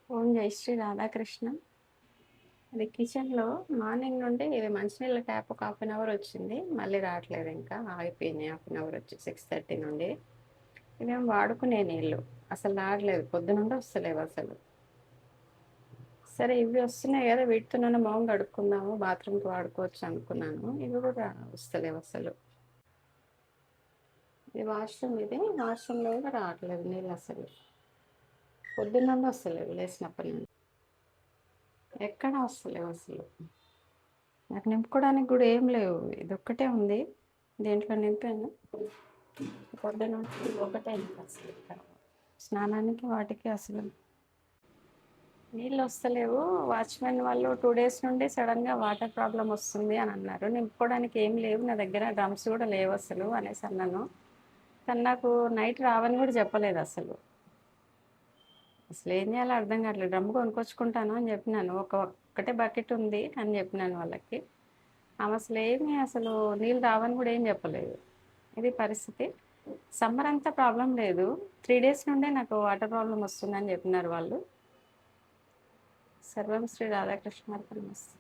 ఓం జై శ్రీ రాధాకృష్ణ. అది కిచెన్‌లో మార్నింగ్ నుండి ఇది మంచినీళ్ళ ట్యాప్ ఒక హాఫ్ అన్ అవర్ వచ్చింది. మళ్ళీ రావట్లేదు ఇంకా. ఆగిపోయినాయి హాఫ్ అన్ అవర్ వచ్చి 6:30 నుండి. ఇవేమో వాడుకునే నీళ్ళు. అసలు రావట్లేదు. పొద్దునుండి వస్తలేవు అసలు. సరే ఇవి వస్తున్నాయి గదా! వీటితోనన్నా మొహం కడుక్కుందాము. బాత్రూమ్‌కి వాడుకోవచ్చు అనుకున్నాను. ఇవి కూడా వస్తలేవు అసలు. ఇది వాష్‌రూమ్ ఇది. వాష్‌రూమ్‌లో కూడా రావట్లేదు నీళ్ళసలు. పొద్దున్నుండి వస్తలేవు లేసినప్పటి నుండి. ఎక్కడ వస్తలేవు అసలు. నాకు నింపుకోవడానికి గూడా ఏం లేవు. ఇదొక్కటే ఉంది. దీంట్లో నింపాను. పొద్దునుంచి ఇదొక్కటే ఇంకసలు ఇక్కడ. స్నానానికి వాటికి అసలు నీళ్ళొస్తలేవు. వాచ్‌మెన్ వాళ్ళు 2 డేస్ నుండి సడెన్‌గా వాటర్ ప్రాబ్లమ్ వస్తుంది అని అన్నారు. నింపుకోవడానికి ఏం లేవు నా దగ్గర డ్రమ్స్ గూడా లేవసలు అనేసి అన్నాను. తను నాకు నైట్ రావని గూడా చెప్పలేదసలు. అసలేం జేయాలో అర్థం కావట్లేదు. డ్రమ్ కొనుక్కొచ్చుకుంటాను అని జెప్పినాను. ఒక్కటే బకెట్ ఉంది అని జెప్పినాను వాళ్ళకి. ఆమె అసలు నీళ్ళు రావని గూడా ఏం జెప్పలేదు. ఇది పరిస్థితి. సమ్మర్ అంతా ప్రాబ్లమ్ లేదు. 3 డేస్ నుండే నాకు వాటర్ ప్రాబ్లమ్ వస్తుందని జెప్పినారు వాళ్ళు. సర్వం శ్రీ రాధాకృష్ణార్పణమస్తు.